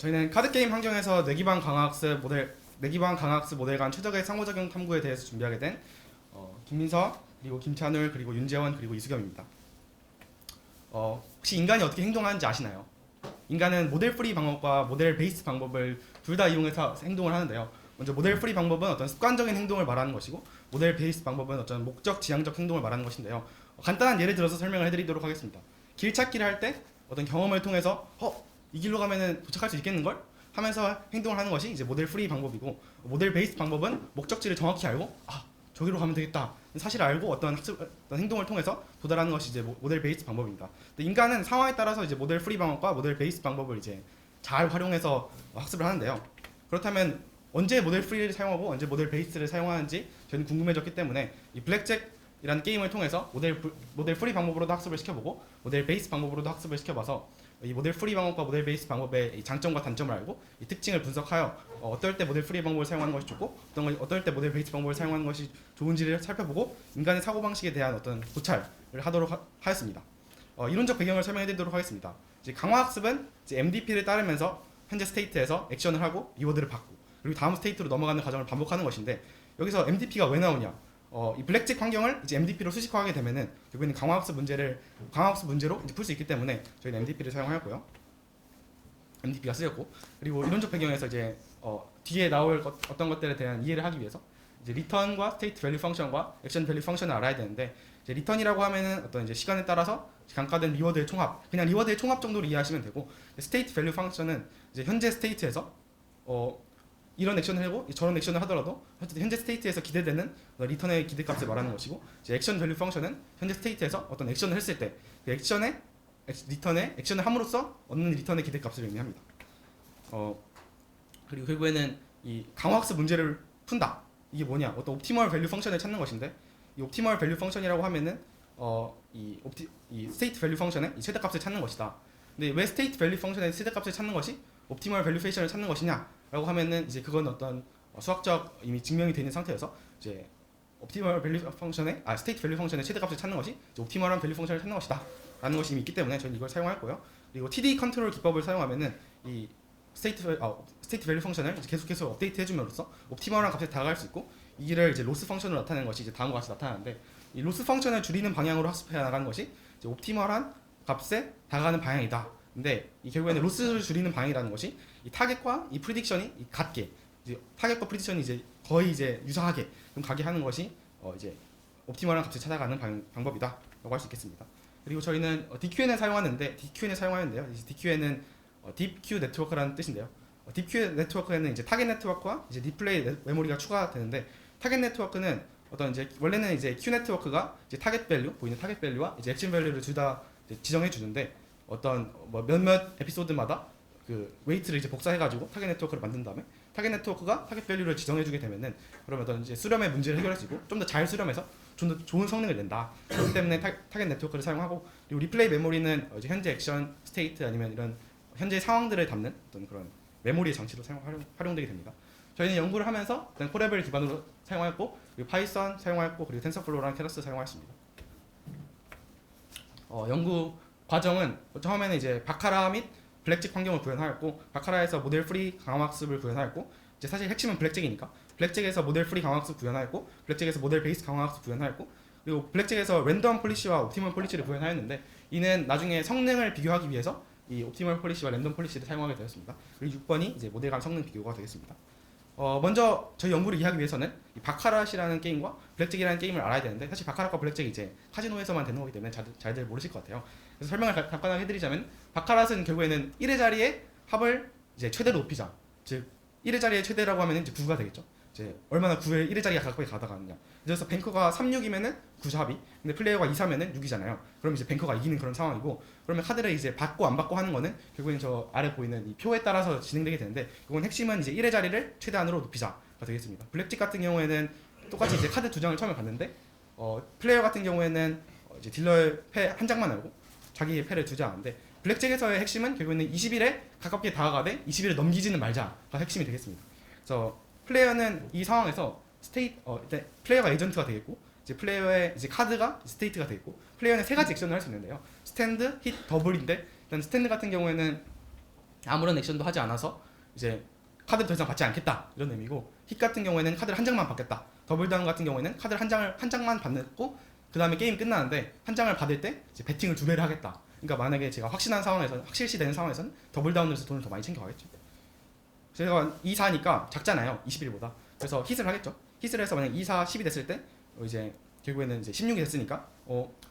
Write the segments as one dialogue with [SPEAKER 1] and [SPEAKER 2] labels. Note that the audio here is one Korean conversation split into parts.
[SPEAKER 1] 저희는 카드 게임 환경에서 뇌기반 강화학습 모델 간 최적의 상호작용 탐구에 대해서 준비하게 된 김민서, 그리고 김찬울, 그리고 윤재원, 그리고 이수겸입니다. 혹시 인간이 어떻게 행동하는지 아시나요? 인간은 모델 프리 방법과 모델 베이스 방법을 둘 다 이용해서 행동을 하는데요. 먼저 모델 프리 방법은 어떤 습관적인 행동을 말하는 것이고, 모델 베이스 방법은 어떤 목적 지향적 행동을 말하는 것인데요. 간단한 예를 들어서 설명을 해드리도록 하겠습니다. 길 찾기를 할 때 어떤 경험을 통해서 이 길로 가면은 도착할 수 있겠는걸? 하면서 행동을 하는 것이 이제 모델 프리 방법이고, 모델 베이스 방법은 목적지를 정확히 알고 저기로 가면 되겠다 사실 알고 어떤 행동을 통해서 도달하는 것이 이제 모델 베이스 방법입니다. 근데 인간은 상황에 따라서 이제 모델 프리 방법과 모델 베이스 방법을 이제 잘 활용해서 학습을 하는데요. 그렇다면 언제 모델 프리를 사용하고 언제 모델 베이스를 사용하는지 저는 궁금해졌기 때문에 이 블랙잭이라는 게임을 통해서 모델 프리 방법으로도 학습을 시켜보고 모델 베이스 방법으로도 학습을 시켜봐서 이 모델 프리 방법과 모델 베이스 방법의 장점과 단점을 알고 이 특징을 분석하여 어떨 때 모델 프리 방법을 사용하는 것이 좋고 어떨 때 모델 베이스 방법을 사용하는 것이 좋은지를 살펴보고 인간의 사고방식에 대한 어떤 고찰을 하도록 하였습니다. 이론적 배경을 설명해드리도록 하겠습니다. 이제 강화학습은 이제 MDP를 따르면서 현재 스테이트에서 액션을 하고 리워드를 받고 그리고 다음 스테이트로 넘어가는 과정을 반복하는 것인데, 여기서 MDP가 왜 나오냐? 이 블랙잭 환경을 이제 MDP로 수식화하게 되면은 결국에는 강화학습 문제로 풀 수 있기 때문에 저희는 MDP를 사용하였고요. MDP가 쓰였고, 그리고 이론적 배경에서 이제 뒤에 나올 어떤 것들에 대한 이해를 하기 위해서 이제 리턴과 스테이트 밸류 펑션과 액션 밸류 펑션을 알아야 되는데, 이제 리턴이라고 하면은 어떤 이제 시간에 따라서 강화된 리워드의 총합, 그냥 리워드의 총합 정도로 이해하시면 되고, 스테이트 밸류 펑션은 이제 현재 스테이트에서 이런 액션을 하고 저런 액션을 하더라도 현재 스테이트에서 기대되는 리턴의 기대값을 말하는 것이고, 이제 액션 밸류 펑션은 현재 스테이트에서 어떤 액션을 했을 때 그 리턴의 액션을 함으로써 얻는 리턴의 기대값을 의미합니다. 그리고 결국에는 이 강화학습 문제를 푼다. 이게 뭐냐? 어떤 옵티멀 밸류 펑션을 찾는 것인데, 이 옵티멀 밸류 펑션이라고 하면은 이 스테이트 밸류 펑션의 이 최대값을 찾는 것이다. 근데 왜 스테이트 밸류 펑션의 최대값을 찾는 것이 옵티멀 밸류페이션을 찾는 것이냐라고 하면은 이제 그건 어떤 수학적 이미 증명이 되는 상태여서 이제 옵티멀 밸류 펑션의 스테이트 밸류 펑션의 최대값을 찾는 것이 옵티멀한 밸류 펑션을 찾는 것이다라는 것이 이미 있기 때문에 저는 이걸 사용할 거예요. 그리고 TD 컨트롤 기법을 사용하면은 이 스테이트 밸류 펑션을 계속 업데이트 해줌으로써 옵티멀한 값에 다가갈 수 있고, 이를 이제 로스 펑션으로 나타내는 것이 이제 다음과 같이 나타나는데, 이 로스 펑션을 줄이는 방향으로 학습해 나가는 것이 이제 옵티멀한 값에 다가가는 방향이다. 근데 이 결국에는 로스를 줄이는 방향이라는 것이 이 타겟과 이 프리딕션이 같게, 이제 타겟과 프리딕션이 이제 거의 이제 유사하게 좀 가게 하는 것이 이제 옵티멀한 값을 찾아가는 방법이다라고 할 수 있겠습니다. 그리고 저희는 DQN을 사용하는데요. DQN은 Deep Q 네트워크라는 뜻인데요. Deep Q 네트워크에는 이제 타겟 네트워크와 이제 디플레이 메모리가 추가되는데, 타겟 네트워크는 어떤 이제 원래는 이제 Q 네트워크가 이제 보이는 타겟 밸류와 이제 액션 밸류를 둘 다 지정해 주는데, 어떤 몇몇 에피소드마다 그 웨이트를 이제 복사해가지고 타겟 네트워크를 만든 다음에 타겟 네트워크가 타겟 밸류를 지정해주게 되면은 그러면 어떤 이제 수렴의 문제를 해결할 수 있고 좀 더 잘 수렴해서 좀 더 좋은 성능을 낸다. 그렇기 때문에 타겟 네트워크를 사용하고, 그리고 리플레이 메모리는 이제 현재 액션, 스테이트 아니면 이런 현재 상황들을 담는 어떤 그런 메모리 장치로 활용되게 됩니다. 저희는 연구를 하면서 콜앱을 기반으로 사용하였고, 그리고 파이썬 사용하였고, 그리고 텐서플로우랑 케러스 사용하였습니다. 연구 과정은 처음에는 이제 바카라 및 블랙잭 환경을 구현하였고, 바카라에서 모델 프리 강화학습을 구현하였고, 이제 사실 핵심은 블랙잭이니까 블랙잭에서 모델 프리 강화학습 구현하였고, 블랙잭에서 모델 베이스 강화학습 구현하였고, 그리고 블랙잭에서 랜덤 폴리시와 옵티멀 폴리시를 구현하였는데, 이는 나중에 성능을 비교하기 위해서 이 옵티멀 폴리시와 랜덤 폴리시를 사용하게 되었습니다. 그리고 6번이 이제 모델 간 성능 비교가 되겠습니다. 먼저 저희 연구를 이해하기 위해서는 이 바카라시라는 게임과 블랙잭이라는 게임을 알아야 되는데, 사실 바카라과 블랙잭이 이제 카지노에서만 되는 거기 때문에 잘들 모르실 것 같아요. 그래서 설명을 간단하게 해드리자면, 바카라는 결국에는 1의 자리의 합을 이제 최대로 높이자. 즉 1의 자리의 최대라고 하면 이제 9가 되겠죠. 이제 얼마나 9의 1의 자리가 가까이 가다가느냐. 그래서 뱅커가 3, 6이면은 9자 합이, 근데 플레이어가 2, 3면은 6이잖아요. 그럼 이제 뱅커가 이기는 그런 상황이고, 그러면 카드를 이제 받고 안 받고 하는 거는 결국엔 저 아래 보이는 이 표에 따라서 진행되게 되는데, 이건 핵심은 이제 1의 자리를 최대한으로 높이자가 되겠습니다. 블랙잭 같은 경우에는 똑같이 이제 카드 2장을 처음에 받는데, 플레이어 같은 경우에는 이제 딜러의 패 한 장만 알고 자기의 패를 2장 하는데, 블랙잭에서의 핵심은 결국에는 20일에 가깝게 다가가되 20일을 넘기지는 말자가 핵심이 되겠습니다. 그래서 플레이어는 이 상황에서 일단 플레이어가 에이전트가 되겠고, 이제 플레이어의 이제 카드가 스테이트가 되겠고, 플레이어는 세 가지 액션을 할 수 있는데요. 스탠드, 힛, 더블인데, 일단 스탠드 같은 경우에는 아무런 액션도 하지 않아서 이제 카드를 더 이상 받지 않겠다 이런 의미고, 힛 같은 경우에는 카드를 한 장만 받겠다. 더블다운 같은 경우에는 카드를 한 장만 받고 그 다음에 게임 끝나는데 한 장을 받을 때 이제 베팅을 2배를 하겠다. 그러니까 만약에 제가 확신한 상황에서 확실시되는 상황에서는 더블다운을 해서 돈을 더 많이 챙겨가겠죠. 제가 2사니까 작잖아요, 21보다. 그래서 힛을 하겠죠. 힛을 해서 만약 2사 10이 됐을 때 이제 결국에는 이제 16이 됐으니까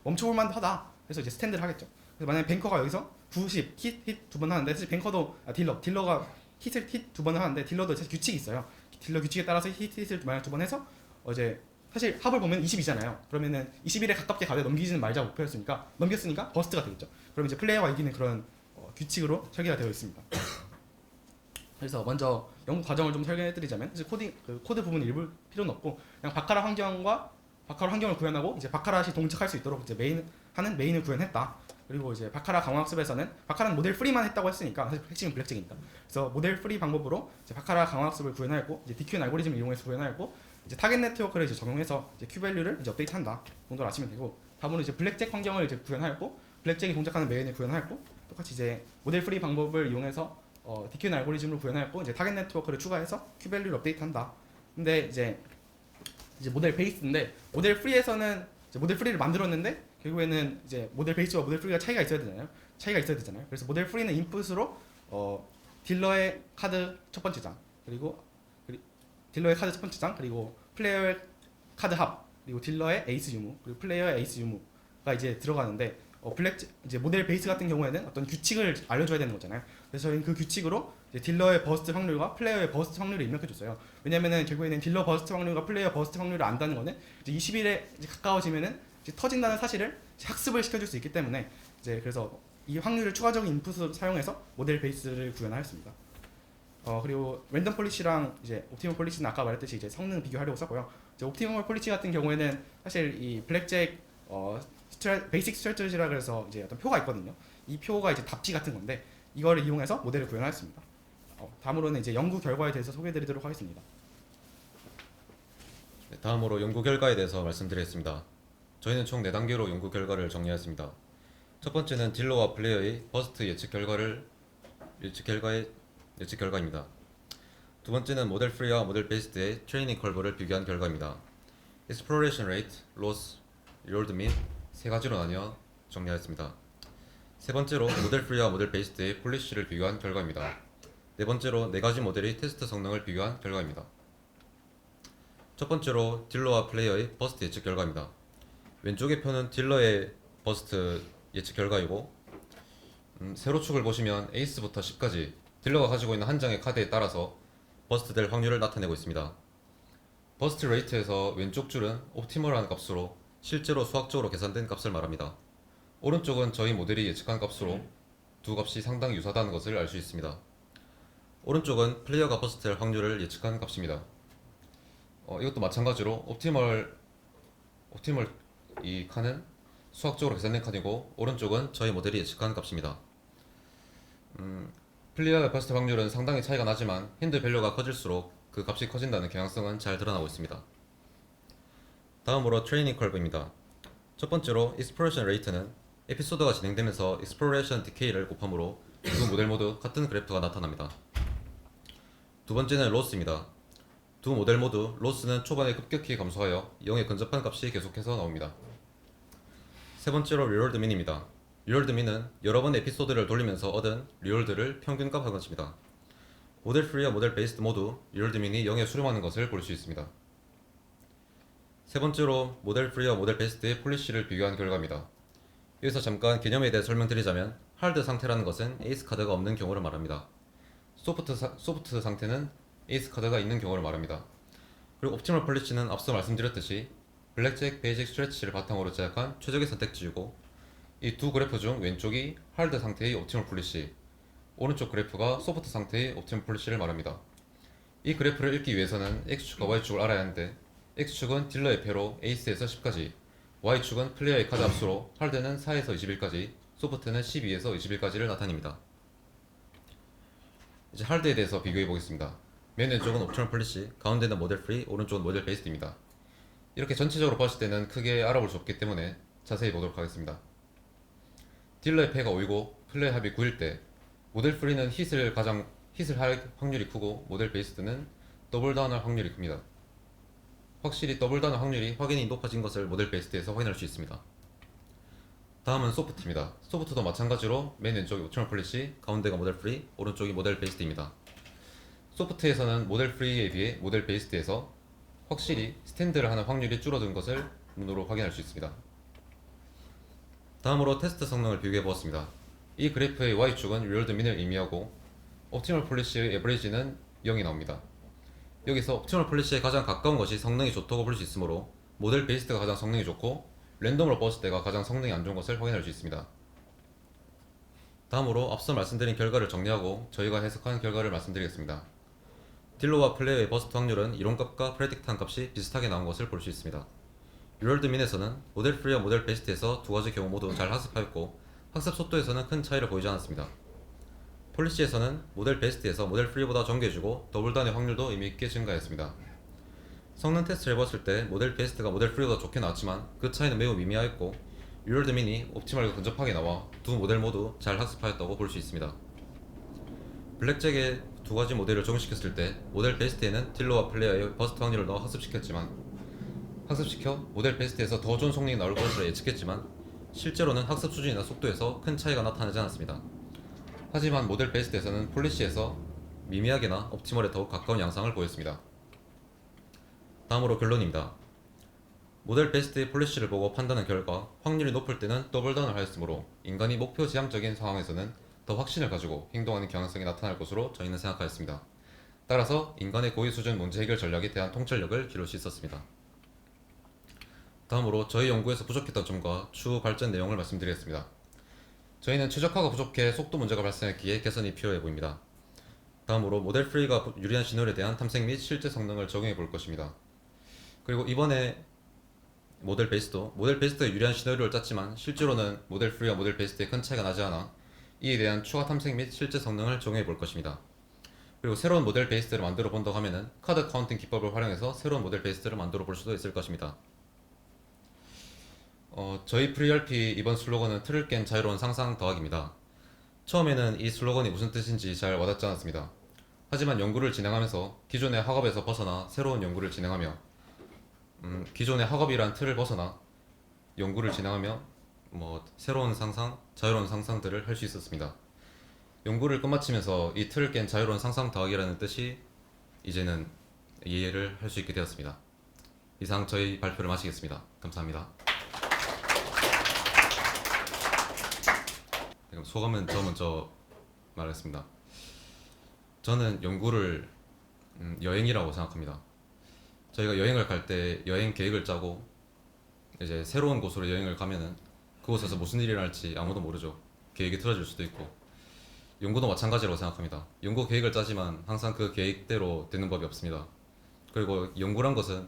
[SPEAKER 1] 멈춰볼 만도 하다. 그래서 이제 스탠드를 하겠죠. 그래서 만약에 뱅커가 여기서 90 힛 2번 하는데, 사실 뱅커도 딜러가 힛을 힛 2번을 하는데, 딜러도 사실 규칙이 있어요. 딜러 규칙에 따라서 힛을 만약 2번 해서 이제 사실 합을 보면 20이잖아요. 그러면은 21에 가깝게 가되 넘기지는 말자 목표였으니까 넘겼으니까 버스트가 되겠죠. 그럼 이제 플레이어가 이기는 그런 규칙으로 설계가 되어 있습니다. 그래서 먼저 연구 과정을 좀 설명해드리자면, 이제 코드 부분을 읽을 필요는 없고 그냥 바카라 환경을 구현하고 이제 바카라시 동작할 수 있도록 이제 메인을 구현했다. 그리고 이제 바카라 강화학습에서는 바카라는 모델 프리만 했다고 했으니까 사실 핵심은 블랙잭입니다. 그래서 모델 프리 방법으로 이제 바카라 강화학습을 구현하였고, 이제 DQN 알고리즘을 이용해서 구현하였고, 이제 타겟 네트워크를 이제 적용해서 이제 Q 밸류를 이제 업데이트한다 정도로 아시면 되고, 다음으로 이제 블랙잭 환경을 이제 구현하였고, 블랙잭이 동작하는 메인을 구현하였고, 똑같이 이제 모델 프리 방법을 이용해서 DQN 알고리즘을 구현하였고, 이제 타겟 네트워크를 추가해서 Q 밸류를 업데이트한다. 근데 이제 모델 베이스인데, 모델 프리에서는 이제 모델 프리를 만들었는데 결국에는 이제 모델 베이스와 모델 프리가 차이가 있어야 되잖아요. 그래서 모델 프리는 인풋으로 딜러의 카드 첫 번째 장, 그리고 딜러의 카드 첫 번째 장, 그리고 플레이어의 카드 합, 그리고 딜러의 에이스 유무, 그리고 플레이어의 에이스 유무가 이제 들어가는데, 이제 모델 베이스 같은 경우에는 어떤 규칙을 알려줘야 되는 거잖아요. 그래서 저희는 그 규칙으로 이제 딜러의 버스트 확률과 플레이어의 버스트 확률을 입력해줬어요. 왜냐면은 결국에는 딜러 버스트 확률과 플레이어 버스트 확률을 안다는 거는 이제 20일에 이제 가까워지면은 이제 터진다는 사실을 이제 학습을 시켜줄 수 있기 때문에, 이제 그래서 이 확률을 추가적인 인풋으로 사용해서 모델 베이스를 구현하였습니다. 그리고 랜덤 폴리시랑 이제 옵티멀 폴리시는 아까 말했듯이 이제 성능 비교하려고 썼고요. 이제 옵티멀 폴리시 같은 경우에는 사실 이 블랙잭 베이직 스트래티지라 그래서 이제 어떤 표가 있거든요. 이 표가 이제 답지 같은 건데, 이거를 이용해서 모델을 구현하였습니다. 다음으로는 이제 연구 결과에 대해서 소개해드리도록 하겠습니다.
[SPEAKER 2] 네, 다음으로 연구 결과에 대해서 말씀드리겠습니다. 저희는 총 4단계로 연구 결과를 정리하였습니다. 첫 번째는 딜러와 플레이어의 버스트 예측 결과입니다. 두 번째는 모델 프리와 모델 베이스드의 트레이닝 컬브를 비교한 결과입니다. Exploration Rate, Loss, Reload Mean 세 가지로 나뉘어 정리하였습니다. 세 번째로 모델 프리와 모델 베이스드의 폴리시를 비교한 결과입니다. 네 번째로 네 가지 모델의 테스트 성능을 비교한 결과입니다. 첫 번째로 딜러와 플레이어의 버스트 예측 결과입니다. 왼쪽의 표는 딜러의 버스트 예측 결과이고, 세로축을 보시면 에이스부터 10까지 딜러가 가지고 있는 한 장의 카드에 따라서 버스트 될 확률을 나타내고 있습니다. 버스트 레이트에서 왼쪽 줄은 옵티멀한 값으로 실제로 수학적으로 계산된 값을 말합니다. 오른쪽은 저희 모델이 예측한 값으로 두 값이 상당히 유사하다는 것을 알 수 있습니다. 오른쪽은 플레이어가 버스트될 확률을 예측한 값입니다. 이것도 마찬가지로 옵티멀 이 칸은 수학적으로 계산된 칸이고, 오른쪽은 저희 모델이 예측한 값입니다. 플레이어의 버스트 확률은 상당히 차이가 나지만 힌드 밸류가 커질수록 그 값이 커진다는 경향성은 잘 드러나고 있습니다. 다음으로 트레이닝 컬브입니다. 첫 번째로 익스플로레이션 레이트는 에피소드가 진행되면서 익스플로레이션 디케이를 곱함으로 두 모델 모두 같은 그래프가 나타납니다. 두 번째는 로스입니다. 두 모델 모두 로스는 초반에 급격히 감소하여 0에 근접한 값이 계속해서 나옵니다. 세 번째로 리롤드 민입니다. 리롤드 민은 여러 번 에피소드를 돌리면서 얻은 리롤드를 평균값 한 것입니다. 모델 프리와 모델 베이스드 모두 리롤드 민이 0에 수렴하는 것을 볼 수 있습니다. 세 번째로 모델 프리와 모델 베이스드의 폴리시를 비교한 결과입니다. 여기서 잠깐 개념에 대해 설명드리자면, 하드 상태라는 것은 에이스 카드가 없는 경우를 말합니다. 소프트 상태는 에이스 카드가 있는 경우를 말합니다. 그리고 옵티멀 폴리시는 앞서 말씀드렸듯이 블랙잭, 베이직 스트레치를 바탕으로 제작한 최적의 선택지이고, 이 두 그래프 중 왼쪽이 하드 상태의 옵티멀 폴리시, 오른쪽 그래프가 소프트 상태의 옵티멀 폴리시를 말합니다. 이 그래프를 읽기 위해서는 X축과 Y축을 알아야 하는데, X축은 딜러의 패로 에이스에서 10까지, Y축은 플레이어의 카드 합수로 하드는 4에서 21까지, 소프트는 12에서 21까지를 나타냅니다. 이제 하드에 대해서 비교해 보겠습니다. 맨 왼쪽은 옵티멀 폴리시, 가운데는 모델 프리, 오른쪽은 모델 베이스드입니다. 이렇게 전체적으로 봤을 때는 크게 알아볼 수 없기 때문에 자세히 보도록 하겠습니다. 딜러의 패가 5이고 플레이 합이 9일 때 모델 프리는 hit을 할 확률이 크고 모델 베이스드는 더블 다운할 확률이 큽니다. 확실히 더블 다운 확률이 확연히 높아진 것을 모델 베이스드에서 확인할 수 있습니다. 다음은 소프트입니다. 소프트도 마찬가지로 맨 왼쪽이 옵티멀 폴리시, 가운데가 모델 프리, 오른쪽이 모델 베이스드입니다. 소프트에서는 모델 프리에 비해 모델 베이스드에서 확실히 스탠드를 하는 확률이 줄어든 것을 눈으로 확인할 수 있습니다. 다음으로 테스트 성능을 비교해 보았습니다. 이 그래프의 Y축은 리얼드 민을 의미하고 옵티멀 폴리시의 에버리지는 0이 나옵니다. 여기서 옵티멀 폴리시에 가장 가까운 것이 성능이 좋다고 볼 수 있으므로 모델 베이스드가 가장 성능이 좋고 랜덤으로 뽑았을 때가 가장 성능이 안 좋은 것을 확인할 수 있습니다. 다음으로 앞서 말씀드린 결과를 정리하고 저희가 해석한 결과를 말씀드리겠습니다. 딜러와 플레이어의 버스트 확률은 이론값과 프레딕트한 값이 비슷하게 나온 것을 볼 수 있습니다. 리얼드 민에서는 모델 프리와 모델 베이스드에서 두 가지 경우 모두 잘 학습하였고 학습 속도에서는 큰 차이를 보이지 않았습니다. 폴리시에서는 모델 베이스드에서 모델 프리보다 정교해지고 더블 다운의 확률도 의미있게 증가했습니다. 성능 테스트를 해봤을 때 모델 베이스드가 모델 프리보다 좋게 나왔지만 그 차이는 매우 미미하였고 리얼드 민이 옵티멀과 근접하게 나와 두 모델 모두 잘 학습하였다고 볼 수 있습니다. 블랙잭의 두 가지 모델을 적용시켰을 때 모델 베이스드에는 딜러와 플레이어의 버스트 확률을 넣어 학습시켜 모델 베이스드에서 더 좋은 성능이 나올 것으로 예측했지만 실제로는 학습 수준이나 속도에서 큰 차이가 나타나지 않았습니다. 하지만 모델 베이스드에서는 폴리시에서 미미하게나 옵티멀에 더욱 가까운 양상을 보였습니다. 다음으로 결론입니다. 모델 베이스드의 폴리시를 보고 판단한 결과 확률이 높을 때는 더블 다운을 하였으므로 인간이 목표 지향적인 상황에서는 더 확신을 가지고 행동하는 경향성이 나타날 것으로 저희는 생각하였습니다. 따라서 인간의 고의 수준 문제 해결 전략에 대한 통찰력을 기를 수 있었습니다. 다음으로 저희 연구에서 부족했던 점과 추후 발전 내용을 말씀드리겠습니다. 저희는 최적화가 부족해 속도 문제가 발생했기에 개선이 필요해 보입니다. 다음으로 모델 프리가 유리한 시나리오에 대한 탐색 및 실제 성능을 적용해 볼 것입니다. 그리고 이번에 모델 베이스도 유리한 시나리오를 짰지만 실제로는 모델 프리와 모델 베이스드에 큰 차이가 나지 않아 이에 대한 추가 탐색 및 실제 성능을 적용해 볼 것입니다. 그리고 새로운 모델 베이스드를 만들어 본다고 하면은 카드 카운팅 기법을 활용해서 새로운 모델 베이스드를 만들어 볼 수도 있을 것입니다. 저희 FreeRP 이번 슬로건은 틀을 깬 자유로운 상상 더하기입니다. 처음에는 이 슬로건이 무슨 뜻인지 잘 와닿지 않았습니다. 하지만 연구를 진행하면서 기존의 학업에서 벗어나 새로운 연구를 진행하며 기존의 학업이란 틀을 벗어나 연구를 진행하며 새로운 상상, 자유로운 상상들을 할 수 있었습니다. 연구를 끝마치면서 이 틀을 깬 자유로운 상상 더하기라는 뜻이 이제는 이해를 할 수 있게 되었습니다. 이상 저희 발표를 마치겠습니다. 감사합니다. 소감은 저 먼저 말하겠습니다. 저는 연구를 여행이라고 생각합니다. 저희가 여행을 갈 때 여행 계획을 짜고 이제 새로운 곳으로 여행을 가면은 그곳에서 무슨 일이 일어날지 아무도 모르죠. 계획이 틀어질 수도 있고 연구도 마찬가지라고 생각합니다. 연구 계획을 짜지만 항상 그 계획대로 되는 법이 없습니다. 그리고 연구란 것은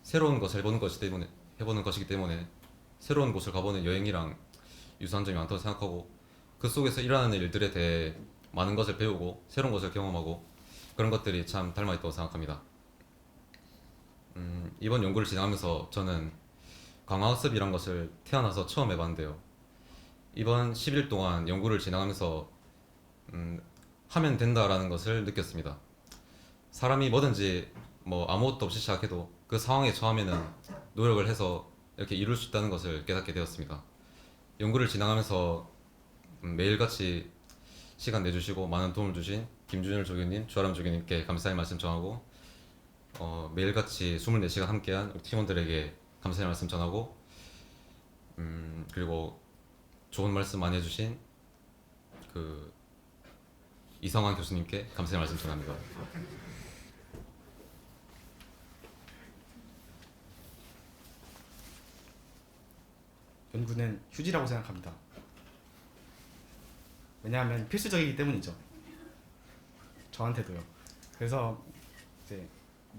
[SPEAKER 2] 새로운 것을 해보는 것이기 때문에 새로운 곳을 가보는 여행이랑 유사한 점이 많다고 생각하고 그 속에서 일어나는 일들에 대해 많은 것을 배우고 새로운 것을 경험하고 그런 것들이 참 닮아있다고 생각합니다. 이번 연구를 진행하면서 저는 강화학습이란 것을 태어나서 처음 해봤는데요. 이번 10일 동안 연구를 진행하면서 하면 된다라는 것을 느꼈습니다. 사람이 뭐든지 아무것도 없이 시작해도 그 상황에 처하면은 노력을 해서 이렇게 이룰 수 있다는 것을 깨닫게 되었습니다. 연구를 진행하면서 매일같이 시간 내주시고 많은 도움을 주신 김준일 조교님, 주아람 조교님께 감사의 말씀 전하고 매일같이 24시간 함께한 우리 팀원들에게 감사의 말씀 전하고 그리고 좋은 말씀 많이 해주신 그 이성환 교수님께 감사의 말씀 전합니다.
[SPEAKER 1] 연구는 휴지라고 생각합니다. 왜냐하면 필수적이기 때문이죠. 저한테도요. 그래서 이제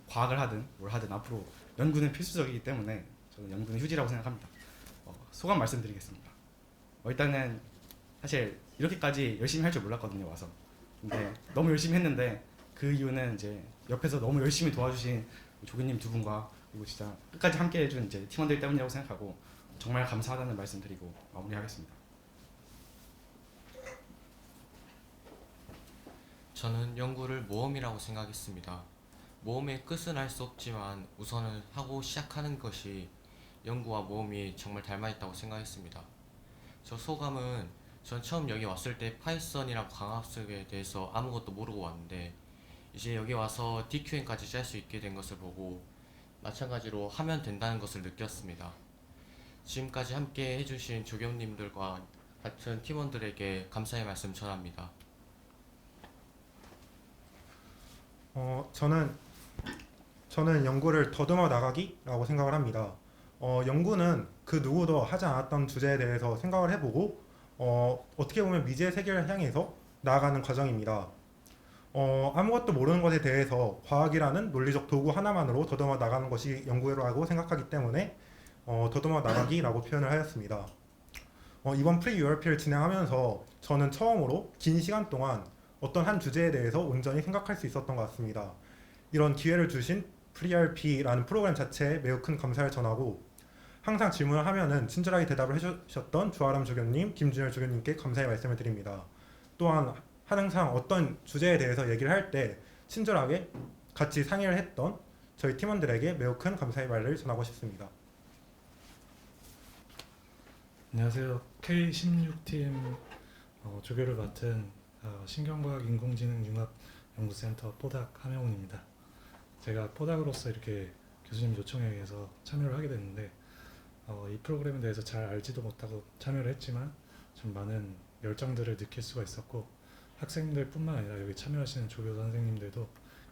[SPEAKER 1] 과학을 하든 뭘 하든 앞으로 연구는 필수적이기 때문에 저는 연구는 휴지라고 생각합니다. 소감 말씀드리겠습니다. 일단은 사실 이렇게까지 열심히 할 줄 몰랐거든요, 와서. 근데 너무 열심히 했는데 그 이유는 이제 옆에서 너무 열심히 도와주신 조교님 두 분과 그리고 진짜 끝까지 함께 해준 이제 팀원들 때문이라고 생각하고 정말 감사하다는 말씀 드리고 마무리하겠습니다.
[SPEAKER 3] 저는 연구를 모험이라고 생각했습니다. 모험의 끝은 알 수 없지만 우선은 하고 시작하는 것이 연구와 모험이 정말 닮아있다고 생각했습니다. 저 소감은 전 처음 여기 왔을 때 파이썬이랑 광학석에 대해서 아무것도 모르고 왔는데 이제 여기 와서 DQN까지 짤 수 있게 된 것을 보고 마찬가지로 하면 된다는 것을 느꼈습니다. 지금까지 함께 해주신 조경님들과 같은 팀원들에게 감사의 말씀 전합니다.
[SPEAKER 4] 저는 연구를 더듬어 나가기라고 생각을 합니다. 연구는 그 누구도 하지 않았던 주제에 대해서 생각을 해보고 어떻게 보면 미지의 세계를 향해서 나아가는 과정입니다. 아무것도 모르는 것에 대해서 과학이라는 논리적 도구 하나만으로 더듬어 나가는 것이 연구라고 생각하기 때문에 더듬어 나가기라고 표현을 하였습니다. 이번 프리 URP를 진행하면서 저는 처음으로 긴 시간 동안 어떤 한 주제에 대해서 온전히 생각할 수 있었던 것 같습니다. 이런 기회를 주신 프리RP라는 프로그램 자체에 매우 큰 감사를 전하고 항상 질문을 하면은 친절하게 대답을 해주셨던 주아람 조교님, 김준열 조교님께 감사의 말씀을 드립니다. 또한 항상 어떤 주제에 대해서 얘기를 할 때 친절하게 같이 상의를 했던 저희 팀원들에게 매우 큰 감사의 말을 전하고 싶습니다.
[SPEAKER 5] 안녕하세요. K16팀 조교를 맡은 신경과학 인공지능 융합 연구센터 포닥 함영훈입니다. 제가 포닥으로서 이렇게 교수님 요청에 의해서 참여를 하게 됐는데 이 프로그램에 대해서 잘 알지도 못하고 참여를 했지만 좀 많은 열정들을 느낄 수가 있었고 학생들뿐만 아니라 여기 참여하시는 조교 선생님들도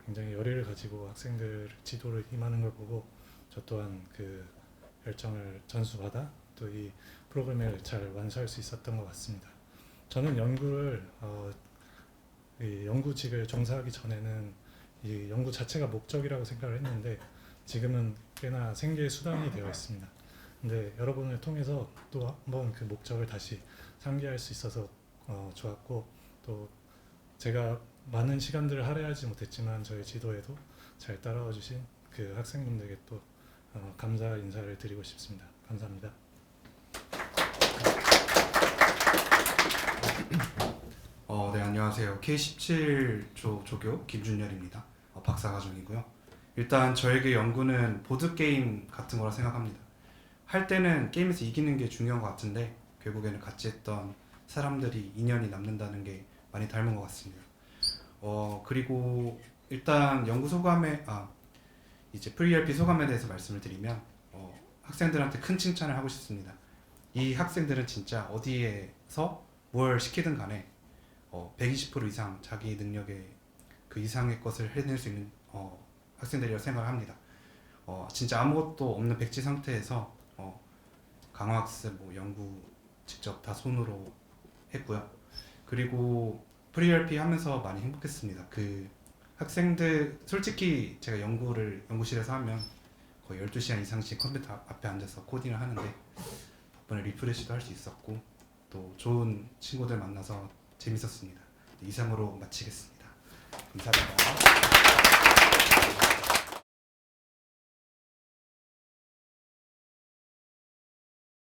[SPEAKER 5] 굉장히 열의를 가지고 학생들 지도를 임하는 걸 보고 저 또한 그 열정을 전수받아 또 이 프로그램을 잘 완수할 수 있었던 것 같습니다. 저는 연구를 이 연구직을 종사하기 전에는 이 연구 자체가 목적이라고 생각을 했는데 지금은 꽤나 생계의 수단이 되어 있습니다. 근데 여러분을 통해서 또 한번 그 목적을 다시 상기할 수 있어서 좋았고 또 제가 많은 시간들을 할애하지 못했지만 저희 지도에도 잘 따라와 주신 그 학생분들에게 또 감사 인사를 드리고 싶습니다. 감사합니다.
[SPEAKER 6] 네, 안녕하세요. K17조 조교 김준열입니다. 박사과정이고요. 일단 저에게 연구는 보드게임 같은 거라 생각합니다. 할 때는 게임에서 이기는 게 중요한 것 같은데 결국에는 같이 했던 사람들이 인연이 남는다는 게 많이 닮은 것 같습니다. 그리고 일단 연구 소감에 이제 프리RP 소감에 대해서 말씀을 드리면 학생들한테 큰 칭찬을 하고 싶습니다. 이 학생들은 진짜 어디에서 뭘 시키든 간에 120% 이상 자기 능력의 그 이상의 것을 해낼 수 있는 학생들이라고 생각을 합니다. 진짜 아무것도 없는 백지 상태에서 강화학습, 연구 직접 다 손으로 했고요. 그리고 프리RP 하면서 많이 행복했습니다. 그 학생들 솔직히 제가 연구실에서 하면 거의 12시간 이상씩 컴퓨터 앞에 앉아서 코딩을 하는데 덕분에 리프레시도 할 수 있었고 또 좋은 친구들 만나서 재밌었습니다. 이상으로 마치겠습니다. 감사합니다.